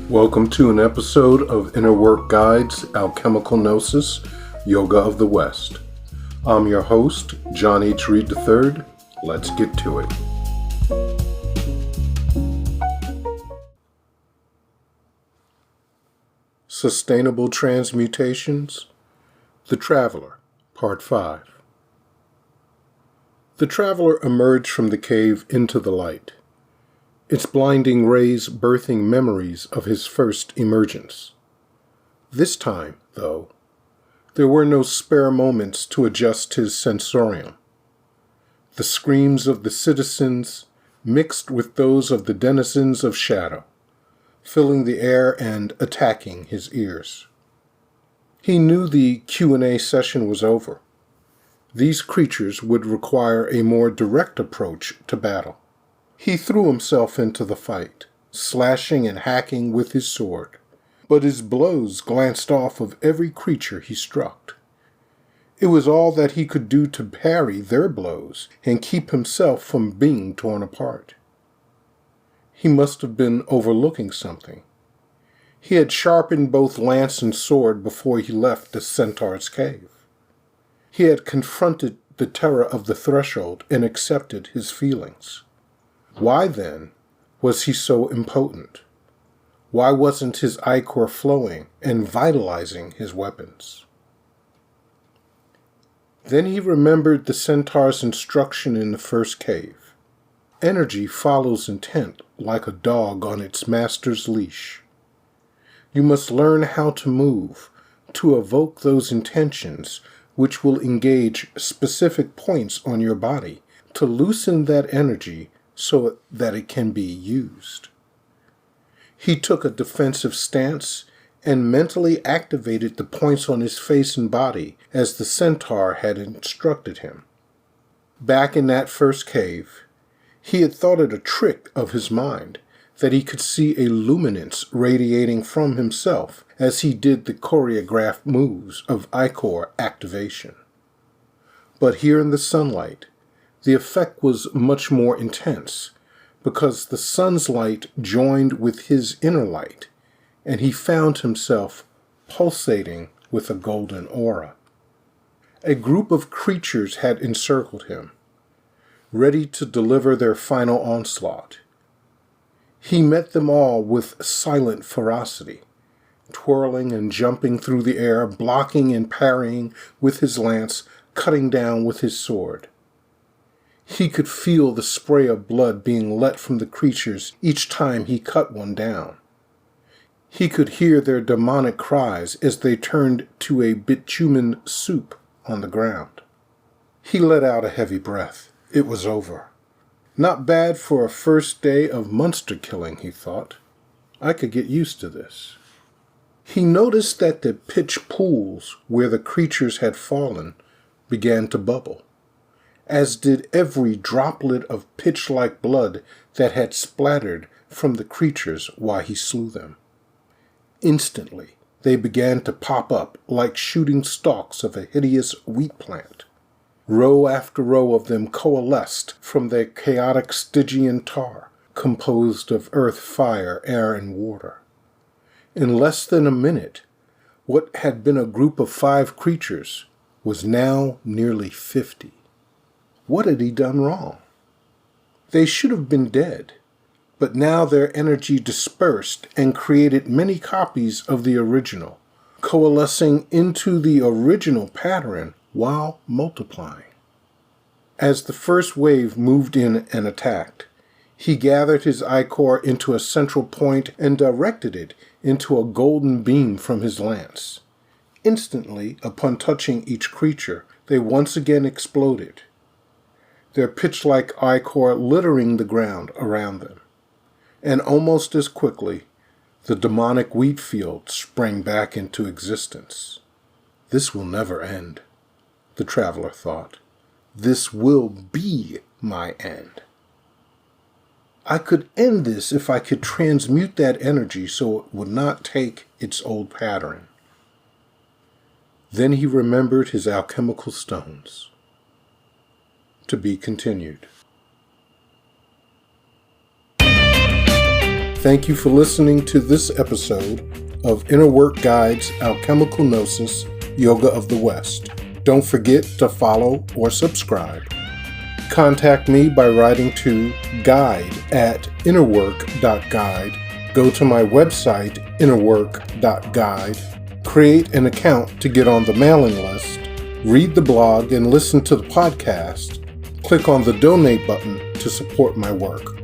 Welcome to an episode of Inner Work Guides, Alchemical Gnosis, Yoga of the West. I'm your host, John H. Reed III. Let's get to it. Sustainable Transmutations, The Traveler, Part 5. The traveler emerged from the cave into the light, its blinding rays birthing memories of his first emergence. This time, though, there were no spare moments to adjust his sensorium. The screams of the citizens mixed with those of the denizens of shadow, filling the air and attacking his ears. He knew the Q&A session was over. These creatures would require a more direct approach to battle. He threw himself into the fight, slashing and hacking with his sword, but his blows glanced off of every creature he struck. It was all that he could do to parry their blows and keep himself from being torn apart. He must have been overlooking something. He had sharpened both lance and sword before he left the centaur's cave. He had confronted the terror of the threshold and accepted his feelings. Why, then, was he so impotent? Why wasn't his ichor flowing and vitalizing his weapons? Then he remembered the centaur's instruction in the first cave. Energy follows intent like a dog on its master's leash. You must learn how to move, to evoke those intentions which will engage specific points on your body, to loosen that energy so that it can be used. He took a defensive stance and mentally activated the points on his face and body as the centaur had instructed him. Back in that first cave, he had thought it a trick of his mind that he could see a luminance radiating from himself as he did the choreographed moves of ichor activation. But here in the sunlight, the effect was much more intense because the sun's light joined with his inner light, and he found himself pulsating with a golden aura. A group of creatures had encircled him, ready to deliver their final onslaught. He met them all with silent ferocity, twirling and jumping through the air, blocking and parrying with his lance, cutting down with his sword. He could feel the spray of blood being let from the creatures each time he cut one down. He could hear their demonic cries as they turned to a bitumen soup on the ground. He let out a heavy breath. It was over. Not bad for a first day of monster killing, he thought. I could get used to this. He noticed that the pitch pools where the creatures had fallen began to bubble, as did every droplet of pitch-like blood that had splattered from the creatures while he slew them. Instantly, they began to pop up like shooting stalks of a hideous wheat plant. Row after row of them coalesced from their chaotic Stygian tar, composed of earth, fire, air, and water. In less than a minute, what had been a group of 5 creatures was now nearly 50. What had he done wrong? They should have been dead, but now their energy dispersed and created many copies of the original, coalescing into the original pattern while multiplying. As the first wave moved in and attacked, he gathered his ichor into a central point and directed it into a golden beam from his lance. Instantly, upon touching each creature, they once again exploded, their pitch-like ichor littering the ground around them. And almost as quickly, the demonic wheat field sprang back into existence. This will never end, the traveler thought. This will be my end. I could end this if I could transmute that energy so it would not take its old pattern. Then he remembered his alchemical stones. To be continued. Thank you for listening to this episode of Inner Work Guide's Alchemical Gnosis, Yoga of the West. Don't forget to follow or subscribe. Contact me by writing to guide@innerwork.guide. Go to my website, innerwork.guide. Create an account to get on the mailing list. Read the blog and listen to the podcast. Click on the donate button to support my work.